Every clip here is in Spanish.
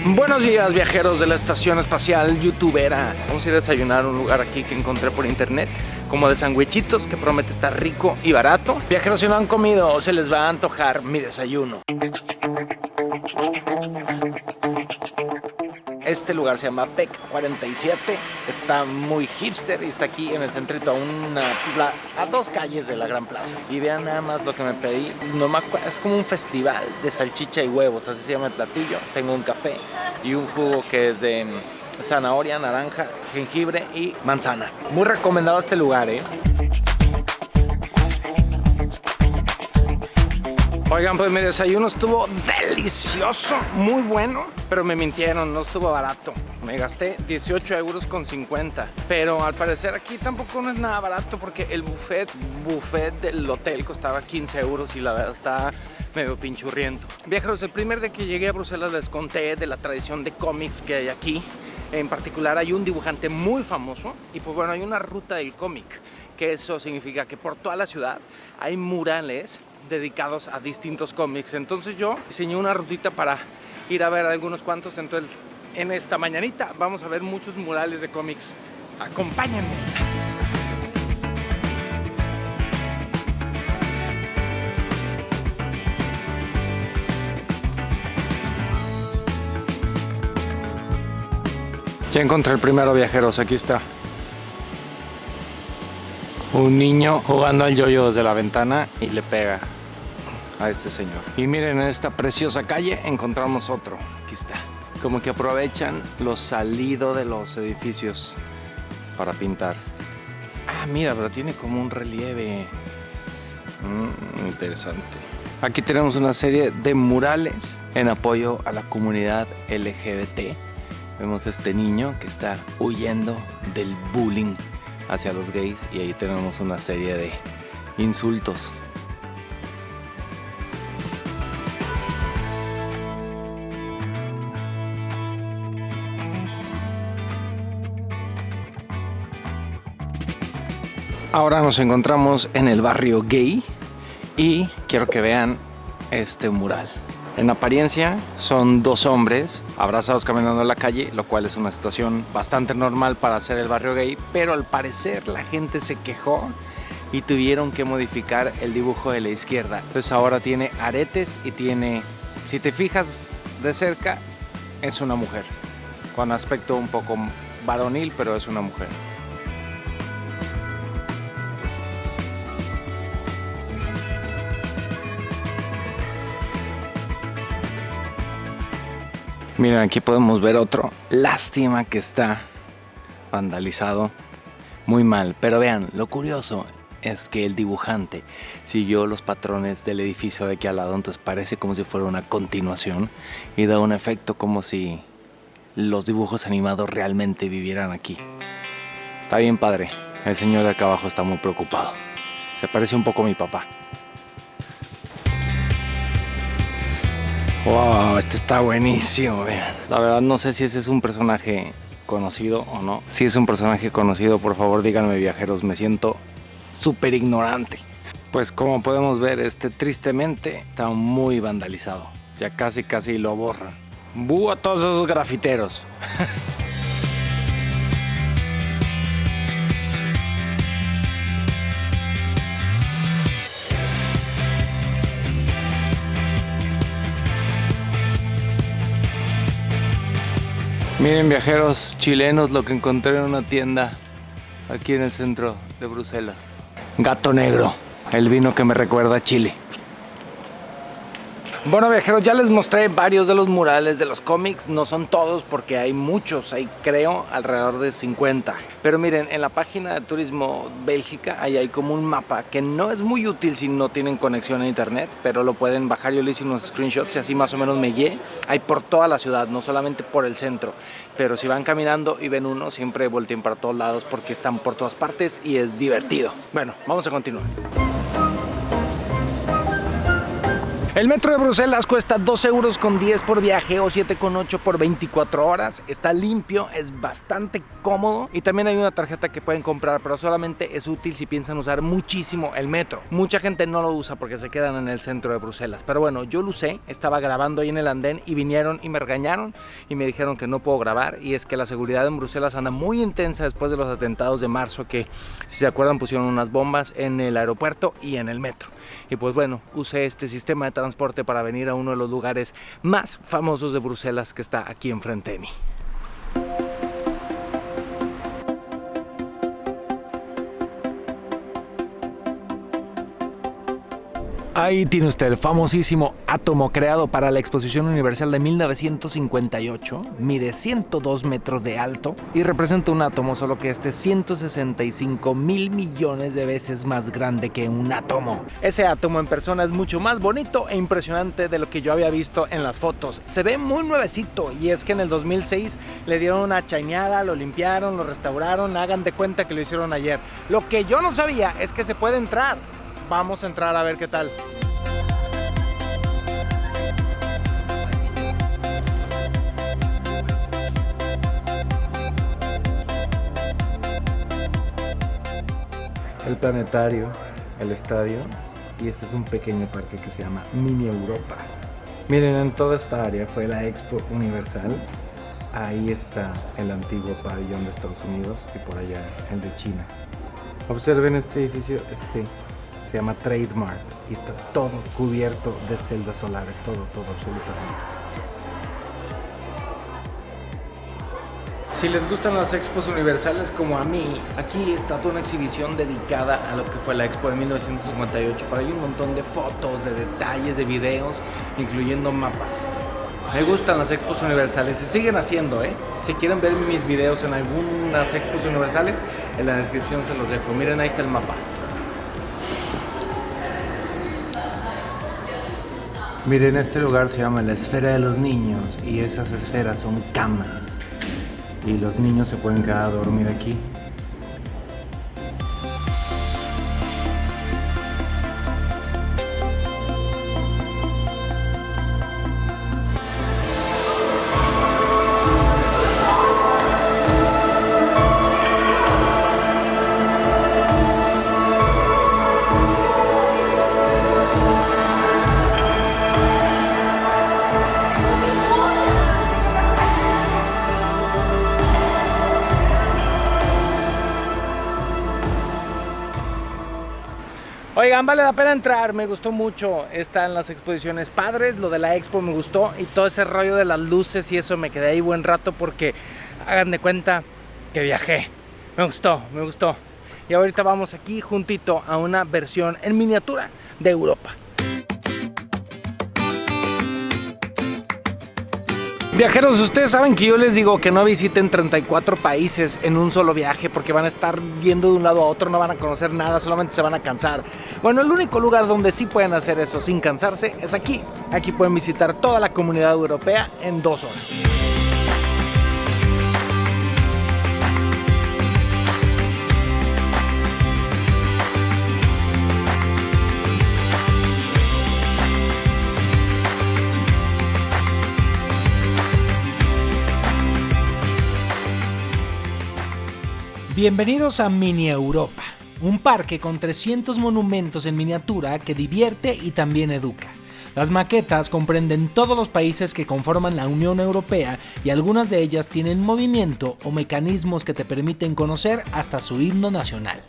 Buenos días, viajeros de la estación espacial youtubera. Vamos a ir a desayunar a un lugar aquí que encontré por internet, como de sandwichitos, que promete estar rico y barato. Viajeros, si no han comido, se les va a antojar mi desayuno. Este lugar se llama PEC 47, está muy hipster y está aquí en el centrito a 2 calles de la Gran Plaza. Y vean nada más lo que me pedí, no me acuerdo, es como un festival de salchicha y huevos, así se llama el platillo. Tengo un café y un jugo que es de zanahoria, naranja, jengibre y manzana. Muy recomendado este lugar, Oigan, pues mi desayuno estuvo delicioso, muy bueno, pero me mintieron, no estuvo barato. Me gasté 18,50 €, pero al parecer aquí tampoco no es nada barato porque el buffet del hotel costaba 15 € y la verdad está medio pinchurriento. Viajeros, el primer día que llegué a Bruselas les conté de la tradición de cómics que hay aquí. En particular hay un dibujante muy famoso y pues bueno, hay una ruta del cómic, que eso significa que por toda la ciudad hay murales dedicados a distintos cómics. Entonces yo diseñé una rutita para ir a ver algunos cuantos. Entonces en esta mañanita vamos a ver muchos murales de cómics. Acompáñenme. Ya encontré el primero, viajeros, aquí está. Un niño jugando al yoyo desde la ventana y le pega a este señor. Y miren, en esta preciosa calle encontramos otro. Aquí está. Como que aprovechan lo salido de los edificios para pintar. Ah, mira, pero tiene como un relieve. Interesante. Aquí tenemos una serie de murales en apoyo a la comunidad LGBT. Vemos a este niño que está huyendo del bullying hacia los gays y ahí tenemos una serie de insultos. Ahora nos encontramos en el barrio gay y quiero que vean este mural. En apariencia son 2 hombres abrazados caminando en la calle, lo cual es una situación bastante normal para hacer el barrio gay, pero al parecer la gente se quejó y tuvieron que modificar el dibujo de la izquierda. Entonces ahora tiene aretes y tiene, si te fijas de cerca, es una mujer, con aspecto un poco varonil, pero es una mujer. Miren, aquí podemos ver otro. Lástima que está vandalizado. Muy mal. Pero vean, lo curioso es que el dibujante siguió los patrones del edificio de aquí al lado. Entonces parece como si fuera una continuación. Y da un efecto como si los dibujos animados realmente vivieran aquí. Está bien padre. El señor de acá abajo está muy preocupado. Se parece un poco a mi papá. Wow, este está buenísimo, vean. La verdad no sé si ese es un personaje conocido o no. Si es un personaje conocido, por favor díganme, viajeros, me siento súper ignorante. Pues como podemos ver, tristemente está muy vandalizado. Ya casi lo borran. ¡Bú a todos esos grafiteros! Miren, viajeros chilenos, lo que encontré en una tienda aquí en el centro de Bruselas. Gato Negro, el vino que me recuerda a Chile. Bueno, viajeros, ya les mostré varios de los murales de los cómics. No son todos porque hay muchos, hay creo alrededor de 50. Pero miren, en la página de Turismo Bélgica ahí hay como un mapa que no es muy útil si no tienen conexión a internet, pero lo pueden bajar. Yo le hice unos screenshots y así más o menos me guié. Hay por toda la ciudad, no solamente por el centro. Pero si van caminando y ven uno, siempre volteen para todos lados porque están por todas partes y es divertido. Bueno, vamos a continuar. El metro de Bruselas cuesta 2,10 € por viaje o 7,8 por 24 horas. Está limpio, es bastante cómodo y también hay una tarjeta que pueden comprar, pero solamente es útil si piensan usar muchísimo el metro. Mucha gente no lo usa porque se quedan en el centro de Bruselas, pero bueno, yo lo usé, estaba grabando ahí en el andén y vinieron y me regañaron y me dijeron que no puedo grabar, y es que la seguridad en Bruselas anda muy intensa después de los atentados de marzo, que si se acuerdan pusieron unas bombas en el aeropuerto y en el metro. Y pues bueno, usé este sistema de transporte para venir a uno de los lugares más famosos de Bruselas, que está aquí enfrente de mí. Ahí tiene usted el famosísimo átomo creado para la Exposición Universal de 1958. Mide 102 metros de alto y representa un átomo, solo que este es 165,000 millones de veces más grande que un átomo. Ese átomo en persona es mucho más bonito e impresionante de lo que yo había visto en las fotos. Se ve muy nuevecito, y es que en el 2006 le dieron una chaineada, lo limpiaron, lo restauraron, hagan de cuenta que lo hicieron ayer. Lo que yo no sabía es que se puede entrar. Vamos a entrar a ver qué tal. El planetario, el estadio, y este es un pequeño parque que se llama Mini Europa. Miren, en toda esta área fue la Expo Universal. Ahí está el antiguo pabellón de Estados Unidos y por allá el de China. Observen este edificio, se llama Trademark y está todo cubierto de celdas solares, todo absolutamente. Si les gustan las expos universales como a mí, aquí está toda una exhibición dedicada a lo que fue la expo de 1958. Por ahí un montón de fotos, de detalles, de videos, incluyendo mapas. Me gustan las expos universales, se siguen haciendo, Si quieren ver mis videos en algunas expos universales, en la descripción se los dejo. Miren, ahí está el mapa. Miren, este lugar se llama la Esfera de los Niños y esas esferas son camas y los niños se pueden quedar a dormir aquí. Oigan, vale la pena entrar, me gustó mucho. Están las exposiciones padres, lo de la expo me gustó y todo ese rollo de las luces y eso, me quedé ahí buen rato porque hagan de cuenta que viajé. Me gustó. Y ahorita vamos aquí juntito a una versión en miniatura de Europa. Viajeros, ustedes saben que yo les digo que no visiten 34 países en un solo viaje porque van a estar yendo de un lado a otro, no van a conocer nada, solamente se van a cansar. Bueno, el único lugar donde sí pueden hacer eso sin cansarse es aquí. Aquí pueden visitar toda la comunidad europea en 2 horas. Bienvenidos a Mini Europa, un parque con 300 monumentos en miniatura que divierte y también educa. Las maquetas comprenden todos los países que conforman la Unión Europea y algunas de ellas tienen movimiento o mecanismos que te permiten conocer hasta su himno nacional.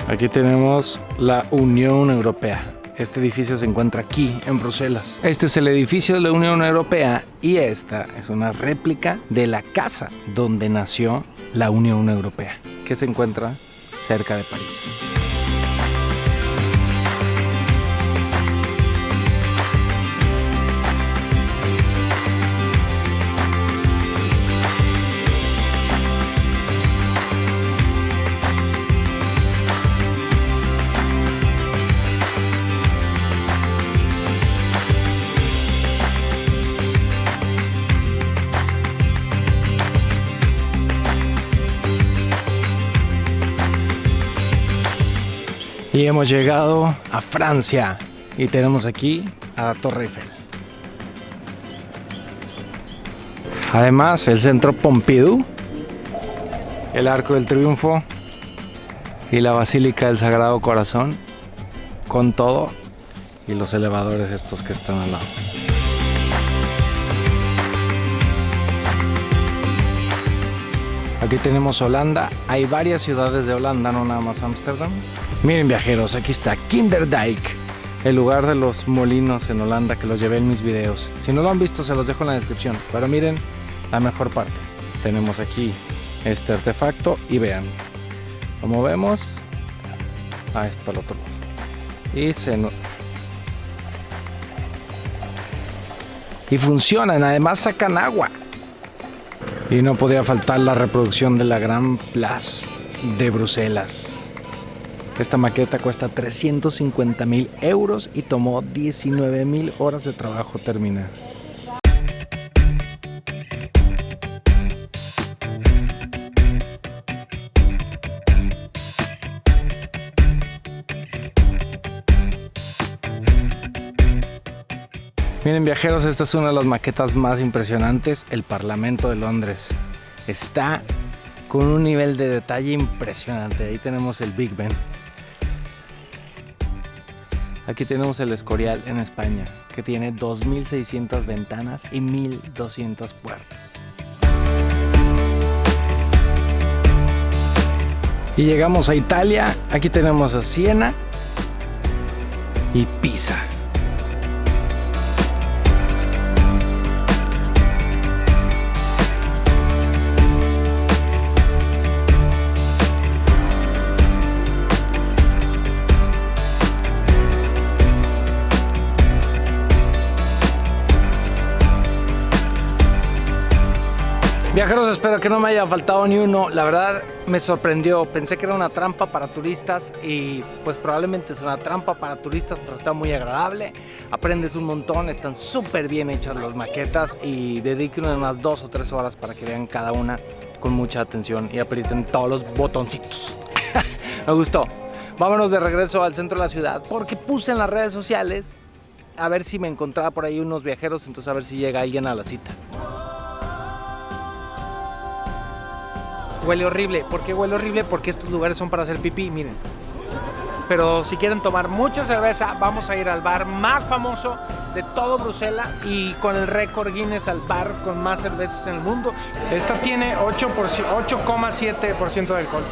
Aquí tenemos la Unión Europea. Este edificio se encuentra aquí, en Bruselas. Este es el edificio de la Unión Europea y esta es una réplica de la casa donde nació la Unión Europea, que se encuentra cerca de París. Y hemos llegado a Francia y tenemos aquí a la Torre Eiffel. Además, el Centro Pompidou, el Arco del Triunfo y la Basílica del Sagrado Corazón, con todo, y los elevadores estos que están al lado. Aquí tenemos Holanda. Hay varias ciudades de Holanda, no nada más Ámsterdam. Miren, viajeros, aquí está Kinderdijk, el lugar de los molinos en Holanda, que los llevé en mis videos. Si no lo han visto, se los dejo en la descripción. Pero miren la mejor parte. Tenemos aquí este artefacto y vean, lo movemos. Ah, es para el otro lado. Y funcionan, además sacan agua. Y no podía faltar la reproducción de la Gran Place de Bruselas. Esta maqueta cuesta 350.000 euros y tomó 19.000 horas de trabajo terminar. Miren, viajeros, esta es una de las maquetas más impresionantes, el Parlamento de Londres. Está con un nivel de detalle impresionante. Ahí tenemos el Big Ben. Aquí tenemos el Escorial en España, que tiene 2.600 ventanas y 1.200 puertas. Y llegamos a Italia. Aquí tenemos a Siena y Pisa. Viajeros, espero que no me haya faltado ni uno. La verdad me sorprendió, pensé que era una trampa para turistas y pues probablemente es una trampa para turistas, pero está muy agradable, aprendes un montón, están súper bien hechas las maquetas y dediquen unas 2 o 3 horas para que vean cada una con mucha atención y aprieten todos los botoncitos. Me gustó. Vámonos de regreso al centro de la ciudad porque puse en las redes sociales a ver si me encontraba por ahí unos viajeros, entonces a ver si llega alguien a la cita. Huele horrible. ¿Por qué huele horrible? Porque estos lugares son para hacer pipí, miren. Pero si quieren tomar mucha cerveza, vamos a ir al bar más famoso de todo Bruselas y con el récord Guinness al bar con más cervezas en el mundo. Esta tiene 8,7% de alcohol.